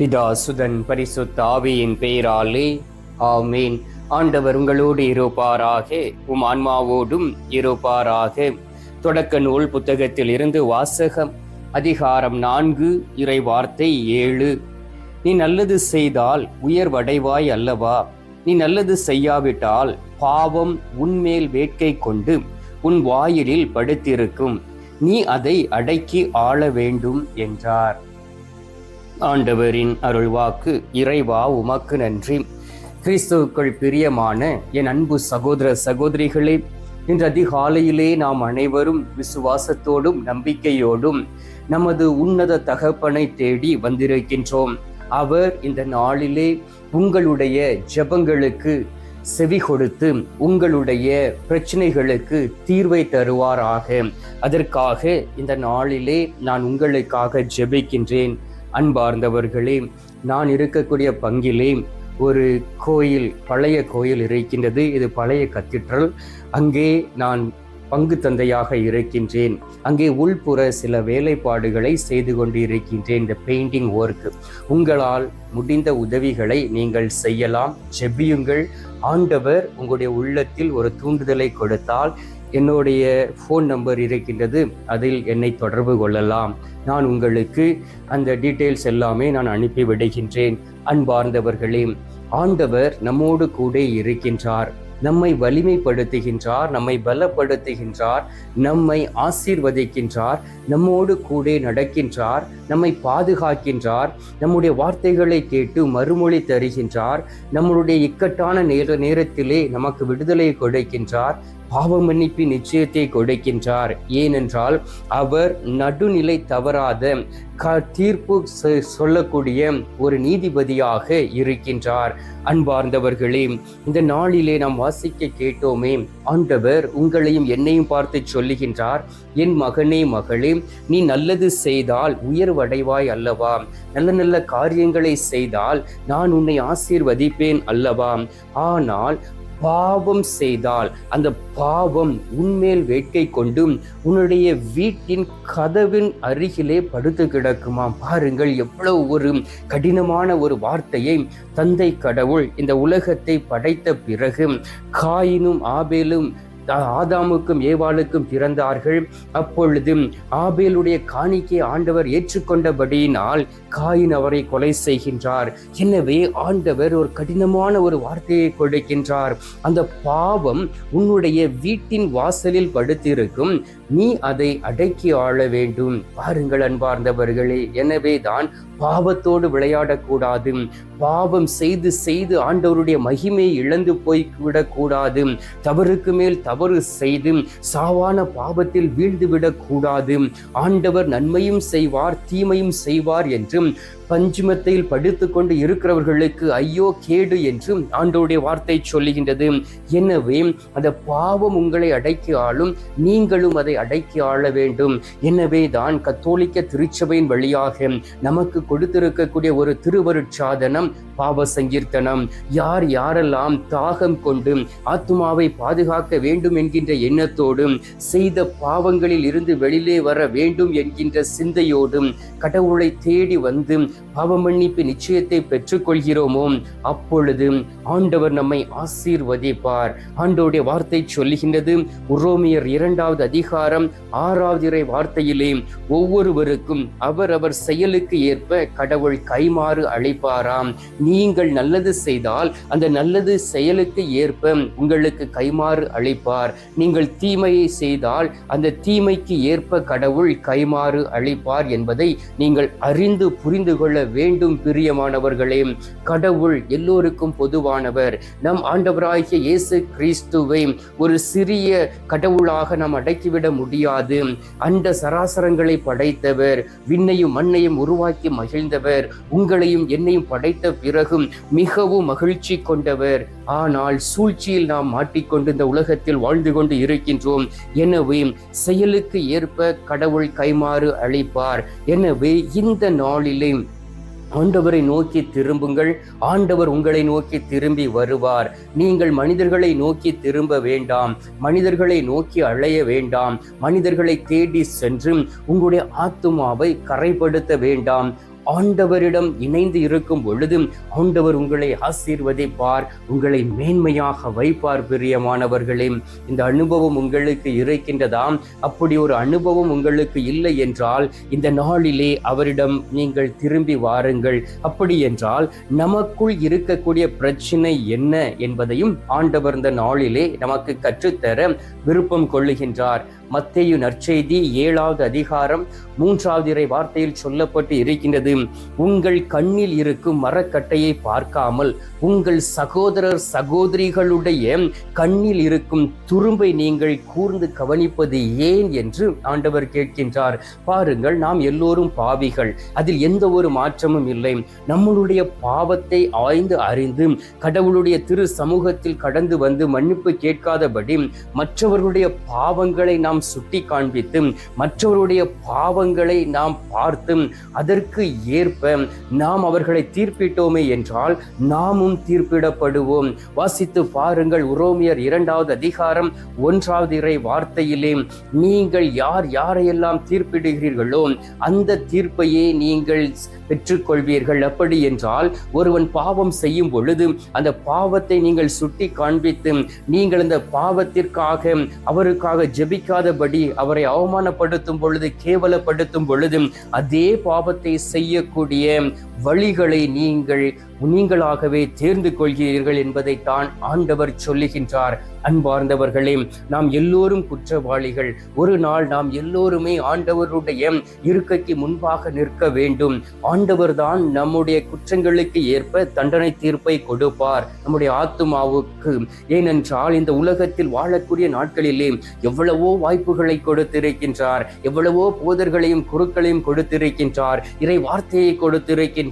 பிதா சுதன் பரிசுத்த ஆவியின் பெயராலே ஆமேன். ஆண்டவர் உங்களோடு இருப்பாராக, உம் ஆன்மாவோடும் இருப்பாராக. தொடக்க நூல் புத்தகத்தில் இருந்து வாசகம். அதிகாரம் 4, இறை வார்த்தை 7. நீ நல்லது செய்தால் உயர்வடைவாய் அல்லவா? நீ நல்லது செய்யாவிட்டால் பாவம் உன்மேல் வேட்கை கொண்டு உன் வாயிலில் படுத்திருக்கும். நீ அதை அடக்கி ஆள வேண்டும் என்றார். ஆண்டவரின் அருள்வாக்கு. இறைவா உமக்கு நன்றி. கிறிஸ்துவுக்குள் பிரியமான என் அன்பு சகோதர சகோதரிகளே, இன்று அதிகாலையிலே நாம் அனைவரும் விசுவாசத்தோடும் நம்பிக்கையோடும் நமது உன்னத தகப்பனை தேடி வந்திருக்கின்றோம். அவர் இந்த நாளிலே உங்களுடைய ஜெபங்களுக்கு செவி கொடுத்து உங்களுடைய பிரச்சனைகளுக்கு தீர்வை தருவாராக. அதற்காக இந்த நாளிலே நான் உங்களுக்காக ஜெபிக்கின்றேன். அன்பார்ந்தவர்களே, நான் இருக்கக்கூடிய பங்கிலே ஒரு கோயில், பழைய கோயில் இருக்கின்றது. இது பழைய கத்தீட்ரல். அங்கே நான் பங்கு தந்தையாக இருக்கின்றேன். அங்கே உள்புற சில வேலைப்பாடுகளை செய்து கொண்டு இருக்கின்றேன். இந்த பெயிண்டிங் ஒர்க். உங்களால் முடிந்த உதவிகளை நீங்கள் செய்யலாம். ஜெபியுங்கள். ஆண்டவர் உங்களுடைய உள்ளத்தில் ஒரு தூண்டுதலை கொடுத்தால் என்னுடைய ஃபோன் நம்பர் இருக்கின்றது, அதில் என்னை தொடர்பு கொள்ளலாம். நான் உங்களுக்கு அந்த டீட்டெயில்ஸ் எல்லாமே நான் அனுப்பி விடுகின்றேன். அன்பார்ந்தவர்களே, ஆண்டவர் நம்மோடு கூட இருக்கின்றார். நம்மை வலிமைப்படுத்துகின்றார், நம்மை பலப்படுத்துகின்றார், நம்மை ஆசீர்வதிக்கின்றார், நம்மோடு கூட நடக்கின்றார், நம்மை பாதுகாக்கின்றார், நம்முடைய வார்த்தைகளை கேட்டு மறுமொழி தருகின்றார், நம்மளுடைய இக்கட்டான நேரத்திலே நமக்கு விடுதலை கொடுக்கின்றார், பாவ மன்னிப்பு நிச்சயத்தை கொடுக்கின்றார். ஏனென்றால் அவர் நடுநிலை தவறாத தீர்ப்பு சொல்லக்கூடிய ஒரு நீதிபதியாக இருக்கின்றார். அன்பார்ந்தவர்களே, இந்த நாளிலே நாம் வாசிக்க கேட்டோமே, ஆண்டவர் உங்களையும் என்னையும் பார்த்து சொல்லுகின்றார், என் மகனே மகளே, நீ நல்லது செய்தால் உயர்வடைவாய் அல்லவா? நல்ல நல்ல காரியங்களை செய்தால் நான் உன்னை ஆசீர்வதிப்பேன் அல்லவா? ஆனால் பாவம் செய்தால் அந்த பாவம் உன்மேல் வேட்கை கொண்டு உன்னுடைய வீட்டின் கதவின் அருகிலே படுத்து கிடக்குமாம். பாருங்கள், எவ்வளவு ஒரு கடினமான ஒரு வார்த்தையை தந்தை கடவுள் இந்த உலகத்தை படைத்த பிறகு காயினும் ஆபேலும் ஆதாமுக்கும் ஏவாளுக்கும் பிறந்தார்கள். அப்பொழுது ஆபேலுடைய காணிக்கை ஆண்டவர் ஏற்றுக்கொண்டபடியினால் காயின் அவரை கொலை செய்கின்றார். எனவே ஆண்டவர் ஒரு கடினமான ஒரு வார்த்தையை கொடுக்கின்றார். அந்த பாவம் உன்னுடைய வீட்டின் வாசலில் படுத்திருக்கும், நீ அதை அடக்கி ஆள வேண்டும். பாருங்கள் அன்பார்ந்தவர்களே, எனவே தான் பாவத்தோடு விளையாடக்கூடாது. பாவம் செய்து செய்து ஆண்டவருடைய மகிமையை இழந்து போய்விடக்கூடாது. தவறுக்கு மேல் தவறு செய்து சாவான பாவத்தில் வீழ்ந்து விடக்கூடாது. ஆண்டவர் நன்மையும் செய்வார், தீமையும் செய்வார் என்றும் பஞ்சுமத்தையில் படித்து கொண்டு இருக்கிறவர்களுக்கு ஐயோ கேடு என்று ஆண்டவருடைய வார்த்தை சொல்லுகின்றது. எனவே அந்த பாவம் உங்களை அடக்கி ஆளும், நீங்களும் அதை அடக்கி ஆள வேண்டும். எனவே தான் கத்தோலிக்க திருச்சபையின் வழியாக நமக்கு கொடுத்திருக்கக்கூடிய ஒரு திருவருட்சாதனம் பாவ சங்கீர்த்தனம். யார் யாரெல்லாம் தாகம் கொண்டு ஆத்துமாவை பாதுகாக்க வேண்டும் என்கின்ற எண்ணத்தோடு செய்த பாவங்களில் இருந்து வெளியிலே வர வேண்டும் என்கின்ற சிந்தையோடும் கடவுளை தேடி வந்து பாவ மன்னிப்பு நிச்சயத்தை பெற்றுக்கொள்கிறோமோ, அப்பொழுது ஆண்டவர் நம்மை ஆசீர்வதிப்பார். ஆண்டவருடைய வார்த்தை சொல்லுகின்றது, உரோமியர் 2வது அதிகாரம் 6வது இறை வார்த்தையிலே, ஒவ்வொருவருக்கும் அவர் செயலுக்கு ஏற்ப கடவுள் கைமாறு அளிப்பாராம். நீங்கள் நல்லது செய்தால் அந்த நல்லது செயலுக்கு ஏற்ப உங்களுக்கு கைமாறு அளிப்பார். நீங்கள் தீமையை செய்தால் அந்த தீமைக்கு ஏற்ப கடவுள் கைமாறு அளிப்பார் என்பதை நீங்கள் அறிந்து புரிந்து கொள்ள வேண்டும். பிரியமானவர்களே, கடவுள் எல்லோருக்கும் பொதுவானவர். நம் ஆண்டவராகிய இயேசு கிறிஸ்துவை ஒரு சிறிய கடவுளாக நாம் அடக்கிவிட முடியாது. அண்ட சராசரங்களை படைத்தவர், விண்ணையும் மண்ணையும் உருவாக்கி மகிழ்ந்தவர், உங்களையும் என்னையும் படைத்த பிறகும் மிகவும் மகிழ்ச்சி கொண்டவர். ஆனால் சூழ்ச்சியில் நாம் மாட்டிக்கொண்டு இந்த உலகத்தில் வாழ்ந்து கொண்டு இருக்கின்றோம். எனவே செயலுக்கு ஏற்ப கடவுள் கைமாறு அளிப்பார். எனவே இந்த நாளிலே ஆண்டவரை நோக்கி திரும்புங்கள். ஆண்டவர் உங்களை நோக்கி திரும்பி வருவார். நீங்கள் மனிதர்களை நோக்கி திரும்ப வேண்டாம், மனிதர்களை நோக்கி அழைய வேண்டாம், மனிதர்களை தேடி சென்று உங்களுடைய ஆத்துமாவை கரைப்படுத்த வேண்டாம். ஆண்டவரிடம் இணைந்து இருக்கும் பொழுது ஆண்டவர் உங்களை ஆசீர்வதிப்பார், உங்களை மேன்மையாக வைப்பார். பிரியமானவர்களே, இந்த அனுபவம் உங்களுக்கு இருக்கின்றதாம். அப்படி ஒரு அனுபவம் உங்களுக்கு இல்லை என்றால் இந்த நாளிலே அவரிடம் நீங்கள் திரும்பி வாருங்கள். அப்படி என்றால் நமக்குள் இருக்கக்கூடிய பிரச்சனை என்ன என்பதையும் ஆண்டவர் இந்த நாளிலே நமக்கு கற்றுத்தர விருப்பம் கொள்ளுகின்றார். மத்தேயு நற்செய்தி 7வது அதிகாரம் 3வது இறை வார்த்தையில் சொல்லப்பட்டு இருக்கின்றது, உங்கள் கண்ணில் இருக்கும் மரக்கட்டையை பார்க்காமல் உங்கள் சகோதரர் சகோதரிகளுடைய கண்ணில் இருக்கும் துரும்பை நீங்கள் கூர்ந்து கவனிப்பது ஏன் என்று ஆண்டவர் கேட்கின்றார். பாருங்கள், நாம் எல்லோரும் பாவிகள், அதில் எந்த ஒரு மாற்றமும் இல்லை. நம்மளுடைய பாவத்தை ஆய்ந்து அறிந்து கடவுளுடைய திரு சமூகத்தில் கடந்து வந்து மன்னிப்பு கேட்காதபடி மற்றவர்களுடைய பாவங்களை நாம் சுட்டி காண்பித்து மற்றவருடைய பாவங்களை நாம் பார்த்து அதற்கு ஏற்ப நாம் அவர்களை தீர்ப்பிட்டோமே என்றால் நாமும் தீர்ப்பிடப்படுவோம். வாசித்து பாருங்கள், உரோமியர் 2வது அதிகாரம் 1வது இறை வார்த்தையிலே, நீங்கள் யாரையெல்லாம் தீர்ப்பிடுகிறீர்களோ அந்த தீர்ப்பையே நீங்கள் பெற்றுக்கொள்வீர்கள். அப்படி என்றால் ஒருவன் பாவம் செய்யும் பொழுது அந்த பாவத்தை நீங்கள் சுட்டி காண்பித்து நீங்கள் அந்த பாவத்திற்காக அவருக்காக ஜெபிக்காதபடி அவரை அவமானப்படுத்தும் பொழுது, கேவலப்படுத்தும் பொழுது அதே பாவத்தை செய்யக்கூடிய வழிகளை நீங்களாகவே தேர்ந்து கொள்கிறீர்கள் என்பதைத்தான் ஆண்டவர் சொல்லுகின்றார். அன்பார்ந்தவர்களே, நாம் எல்லோரும் குற்றவாளிகள். ஒரு நாள் நாம் எல்லோருமே ஆண்டவருடைய இருக்கைக்கு முன்பாக நிற்க வேண்டும். ஆண்டவர் தான் நம்முடைய குற்றங்களுக்கு ஏற்ப தண்டனை தீர்ப்பை கொடுப்பார் நம்முடைய ஆத்துமாவுக்கு. ஏனென்றால் இந்த உலகத்தில் வாழக்கூடிய நாட்களிலே எவ்வளவோ வாய்ப்புகளை கொடுத்திருக்கின்றார், எவ்வளவோ போதர்களையும் குருக்களையும் கொடுத்திருக்கின்றார், இறை வார்த்தையை கொடுத்திருக்கின்றார்.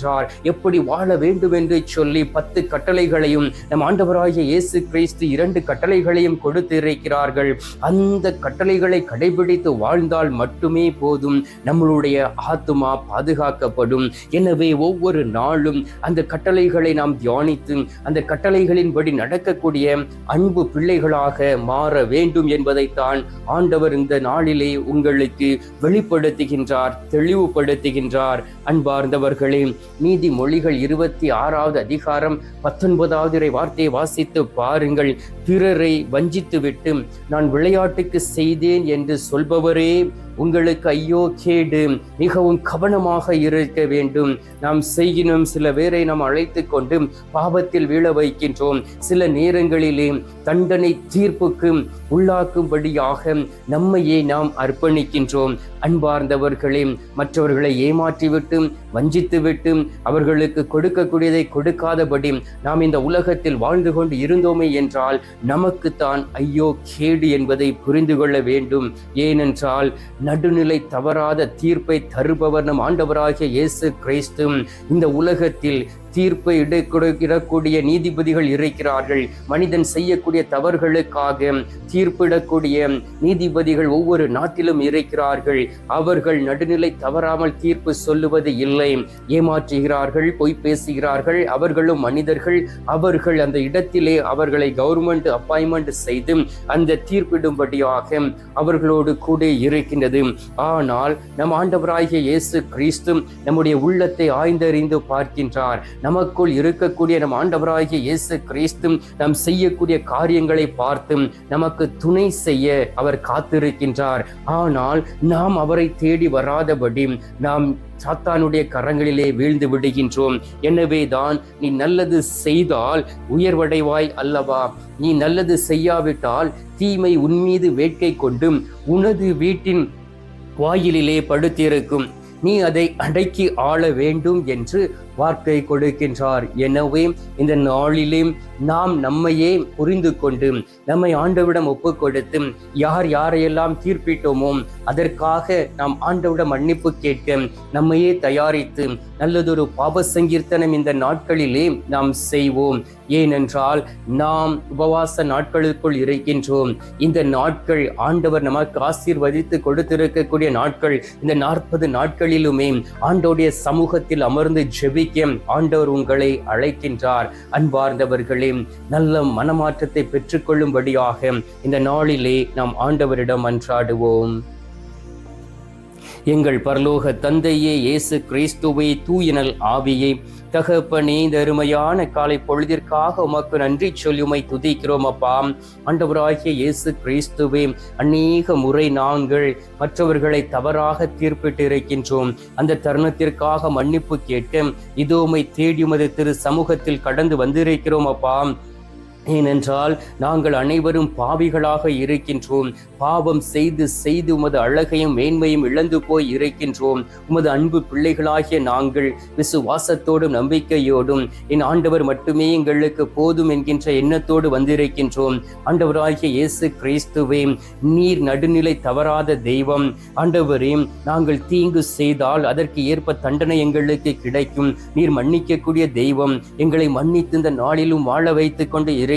எப்படி வாழ வேண்டும் என்று சொல்லி 10 கட்டளைகளையும் நம் ஆண்டவராகிய இயேசு கிறிஸ்து 2 கட்டளைகளையும் கொடுத்திருக்கிறார்கள். அந்த கட்டளைகளை கடைபிடித்து வாழ்ந்தால் மட்டுமே போதும், நம்மளுடைய ஆத்துமா பாதுகாக்கப்படும். எனவே ஒவ்வொரு நாளும் அந்த கட்டளைகளை நாம் தியானித்து அந்த கட்டளைகளின்படி நடக்கக்கூடிய அன்பு பிள்ளைகளாக மாற வேண்டும் என்பதைத்தான் ஆண்டவர் இந்த நாளிலே உங்களுக்கு வெளிப்படுத்துகின்றார், தெளிவுபடுத்துகின்றார். அன்பார்ந்தவர்களே, நீதிமொழிகள் 26வது அதிகாரம் 19வது இறை வார்த்தையை வாசித்து பாருங்கள். பிறரை வஞ்சித்துவிட்டு நான் விளையாட்டுக்கு செய்தேன் என்று சொல்பவரே உங்களுக்கு ஐயோ கேடு. மிகவும் கவனமாக இருக்க வேண்டும். நாம் செய்கினும் சில பேரை நாம் அழைத்து கொண்டு பாவத்தில் வீழ வைக்கின்றோம். சில நேரங்களிலே தண்டனை தீர்ப்புக்கு உள்ளாக்கும்படியாக நம்மையே நாம் அர்ப்பணிக்கின்றோம். அன்பார்ந்தவர்களே, மற்றவர்களை ஏமாற்றிவிட்டு வஞ்சித்துவிட்டு அவர்களுக்கு கொடுக்கக்கூடியதை கொடுக்காதபடி நாம் இந்த உலகத்தில் வாழ்ந்து கொண்டு இருந்தோமே என்றால் நமக்குத்தான் ஐயோ கேடு என்பதை புரிந்து கொள்ள வேண்டும். ஏனென்றால் நடுநிலை தவறாத தீர்ப்பை தருபவர் நம் ஆண்டவராகிய இயேசு கிறிஸ்து. இந்த உலகத்தில் தீர்ப்பை இடக்கூடிய நீதிபதிகள் இருக்கிறார்கள். மனிதன் செய்யக்கூடிய தவறுகளுக்காக தீர்ப்பிடக்கூடிய நீதிபதிகள் ஒவ்வொரு நாட்டிலும் இருக்கிறார்கள். அவர்கள் நடுநிலை தவறாமல் தீர்ப்பு சொல்லுவது இல்லை, ஏமாற்றுகிறார்கள், பொய் பேசுகிறார்கள். அவர்களும் மனிதர்கள். அவர்கள் அந்த இடத்திலே அவர்களை கவர்மெண்ட் அப்பாயின்மெண்ட் செய்து அந்த தீர்ப்பிடும்படியாக அவர்களோடு கூட இருக்கின்றது. ஆனால் நம் ஆண்டவராகிய இயேசு கிறிஸ்து நம்முடைய உள்ளத்தை ஆய்ந்தறிந்து பார்க்கின்றார். நமக்குள் இருக்கக்கூடிய நம் ஆண்டவராகிய இயேசு கிறிஸ்து நாம் செய்யக்கூடிய காரியங்களை பார்த்து நமக்கு துணை செய்ய அவர் காத்திருக்கின்றார். ஆனால் நாம் அவரை தேடி வராதபடி நாம் சாத்தானுடைய கரங்களிலே வீழ்ந்து விடுகின்றோம். எனவேதான் நீ நல்லது செய்தால் உயர்வடைவாய் அல்லவா? நீ நல்லது செய்யாவிட்டால் தீமை உன்மீது வேட்கை கொண்டு உனது வீட்டின் வாயிலிலே படுத்திருக்கும். நீ அதை அடக்கி ஆள வேண்டும் என்று வார்த்தை கொடுக்கின்றார். எனவே இந்த நாளிலே நாம் நம்மையே புரிந்து கொண்டு நம்மை ஆண்டவரிடம் ஒப்பு கொடுத்து யாரையெல்லாம் தீர்ப்பிட்டோமோ அதற்காக நாம் ஆண்டவரிடம் மன்னிப்பு கேட்க நம்மையே தயாரித்து நல்லதொரு பாவ சங்கீர்த்தனம் இந்த நாட்களிலே நாம் செய்வோம். ஏனென்றால் நாம் உபவாச நாட்களுக்குள் இருக்கின்றோம். இந்த நாட்கள் ஆண்டவர் நமக்கு ஆசீர்வதித்து கொடுத்திருக்கக்கூடிய நாட்கள். இந்த 40 நாட்களிலுமே ஆண்டவருடைய சமூகத்தில் அமர்ந்து ஜெபிக்க ஆண்டவர் உங்களை அழைக்கின்றார். அன்பார்ந்தவர்களே, நல்ல மனமாற்றத்தை பெற்றுக்கொள்ளும்படியாக இந்த நாளிலே நாம் ஆண்டவரிடம் மன்றாடுவோம். எங்கள் பரலோக தந்தையே, இயேசு கிறிஸ்துவே, தூயனல் ஆவியே, தகப்பனே, இந்த அருமையான காலை பொழுதிற்காக உமக்கு நன்றி சொல்லி உம்மை துதிக்கிறோம் அப்பா. ஆண்டவராகிய இயேசு கிறிஸ்துவே, அநேக முறை நாங்கள் மற்றவர்களை தவறாக தீர்ப்பிட்டு இருக்கின்றோம். அந்த தருணத்திற்காக மன்னிப்பு கேட்க இதோ உம்மை தேடி உமது திரு சமூகத்தில் கடந்து வந்திருக்கிறோம் அப்பா. ஏனென்றால் நாங்கள் அனைவரும் பாவிகளாக இருக்கின்றோம். பாவம் செய்து செய்து உமது அழகையும் மேன்மையும் இழந்து போய் இருக்கின்றோம். உமது அன்பு பிள்ளைகளாகிய நாங்கள் விசுவாசத்தோடும் நம்பிக்கையோடும் என் ஆண்டவர் மட்டுமே எங்களுக்கு போதும் என்கின்ற எண்ணத்தோடு வந்திருக்கின்றோம். ஆண்டவராகிய இயேசு கிறிஸ்துவே, நீர் நடுநிலை தவறாத தெய்வம். ஆண்டவரே, நாங்கள் தீங்கு செய்தால் அதற்கு ஏற்ப தண்டனை எங்களுக்கு கிடைக்கும். நீர் மன்னிக்கக்கூடிய தெய்வம். எங்களை மன்னித்து இந்த நாளிலும் வாழ வைத்துக் கொண்டு இருக்கின்றீர்.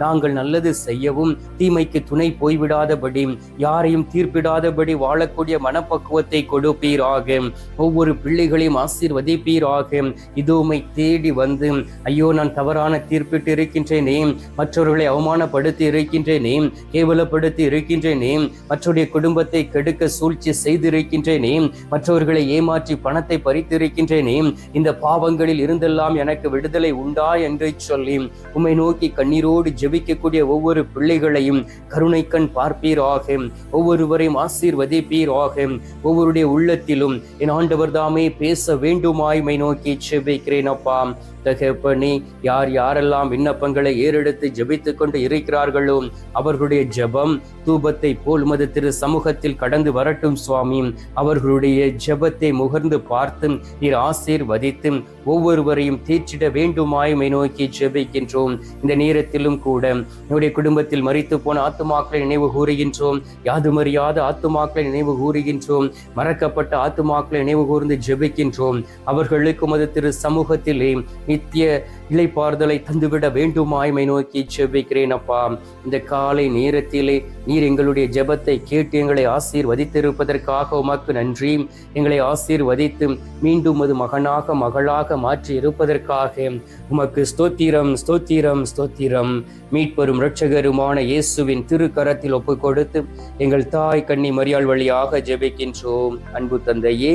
நாங்கள் நல்லது செய்யவும் தீமைக்கு துணை போய்விடாதபடி, யாரையும் தீர்ப்பிடாதபடி வாழக்கூடிய மனப்பக்குவத்தை கொடுப்பீராக. ஒவ்வொரு பிள்ளைகளையும் ஆசீர்வதிப்பீராக. இதோமை தேடி வந்து, ஐயோ நான் தவறான தீர்ப்பிட்டு இருக்கின்றேனே, மற்றவர்களை அவமானப்படுத்தி இருக்கின்றேனே, கேவலப்படுத்தி இருக்கின்றேனே, மற்றவருடைய குடும்பத்தை கெடுக்க சூழ்ச்சி செய்திருக்கின்றேனே, மற்றவர்களை ஏமாற்றி பணத்தை பறித்திருக்கின்றேனே, இந்த பாவங்களில் இருந்தெல்லாம் எனக்கு விடுதலை உண்டா என்று சொல்லி உம்மை நோக்கி கண்ணீரோடு ஜெபிக்கக்கூடிய ஒவ்வொரு பிள்ளைகளையும் கருணை கண் பார்ப்பீராக. ஒவ்வொருவரையும் ஆசீர்வதிப்பீராக. ஒவ்வொருடைய உள்ளத்திலும் என் ஆண்டவர் தாமே பேச வேண்டுமாய்மை நோக்கி ஜெபிக்கிறேன் அப்பா. தகப்பனே, யார் யாரெல்லாம் விண்ணப்பங்களை ஏறெடுத்து ஜெபித்துக் கொண்டு இருக்கிறார்களோ அவர்களுடைய ஜெபம் தூபத்தை போல் உமது திரு சமூகத்தில் கடந்து வரட்டும் சுவாமி. அவர்களுடைய ஜெபத்தை முகர்ந்து பார்த்து நீர் ஆசீர்வதித்து ஒவ்வொருவரையும் தீர்ச்சிட வேண்டுமாய்மை நோக்கி ஜெபிக்கின்றோம். இந்த நேரத்திலும் கூட என்னுடைய குடும்பத்தில் மரித்து போன ஆத்துமாக்களை நினைவு கூறுகின்றோம். யாதுமறியாத ஆத்துமாக்களை நினைவு கூறுகின்றோம். மறக்கப்பட்ட ஆத்துமாக்களை நினைவு கூர்ந்து ஜெபிக்கின்றோம். அவர்களுக்கு உமது திரு சமூகத்திலே நித்திய இளைப்பாறுதலை தந்துவிட வேண்டுமாய்மை நோக்கி ஜெபிக்கிறேன் அப்பா. இந்த காலை நேரத்திலே நீர் எங்களுடைய ஜெபத்தை கேட்டு எங்களை ஆசீர்வதித்திருப்பதற்காக உமக்கு நன்றி. எங்களை ஆசீர்வதித்து மீண்டும் அது மகனாக மகளாக மாற்றி இருப்பதற்காக உமக்கு ஸ்தோத்திரம், ஸ்தோத்திரம், ஸ்தோத்திரம். மீட்பெரும் இரட்சகருமான இயேசுவின் திருக்கரத்தில் ஒப்பு கொடுத்து எங்கள் தாய் கன்னி மரியாள் வழியாக ஜெபிக்கின்றோம். அன்பு தந்தையே,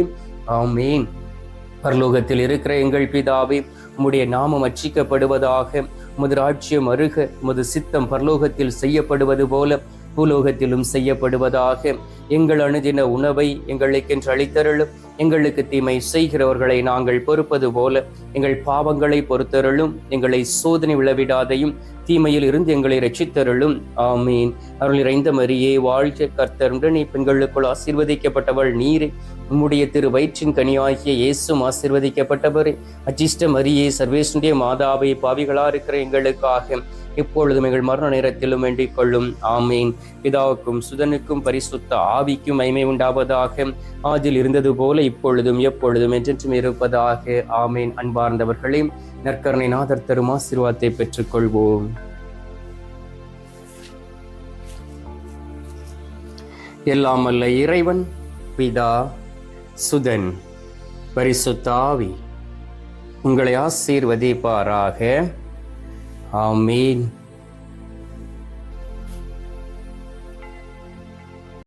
ஆமீன். பரலோகத்தில் இருக்கிற எங்கள் பிதாவே, உம்முடைய நாமம் அர்ச்சிக்கப்படுவதாக. உமது ராஜ்யம் அருக. உமது சித்தம் பரலோகத்தில் செய்யப்படுவது போல பூலோகத்திலும் செய்யப்படுவதாக. எங்கள் அனுதின உணவை எங்களுக்கென்று அளித்தருளும். எங்களுக்கு தீமை செய்கிறவர்களை நாங்கள் பொறுப்பது போல எங்கள் பாவங்களை பொறுத்தருளும். எங்களை சோதனை விழவிடாதையும் தீமையில் இருந்து எங்களை ரட்சித்தருளும். ஆமீன். அருள் நிறைந்த மரியே, வாழ்க, கர்த்தர் உடனே பெண்களுக்குள் ஆசீர்வதிக்கப்பட்டவள் நீரே. உம்முடைய திரு வயிற்றின் கனியாகிய இயேசும் ஆசீர்வதிக்கப்பட்டவரே. அச்சிஷ்ட மரியே, சர்வேசுடைய மாதாவை, பாவிகளா இருக்கிற எங்களுக்காக இப்பொழுதும் எங்கள் மரண நேரத்திலும் வேண்டிக் கொள்ளும். ஆமீன். பிதாவுக்கும் சுதனுக்கும் பரிசுத்த ஆவிக்கும் மகிமை உண்டாவதாக. ஆதில் இருந்தது போல இப்பொழுதும் எப்பொழுதும் என்றென்றும் இருப்பதாக. ஆமீன். அன்பார்ந்தவர்களே, நற்கருணை நாதர் தரும் ஆசீர்வாதத்தை பெற்றுக்கொள்வோம். எல்லாம் வல்ல இறைவன் பிதா, சுதன், பரிசுத்த ஆவி உங்களை ஆசீர்வதிப்பாராக. ஆமீன்.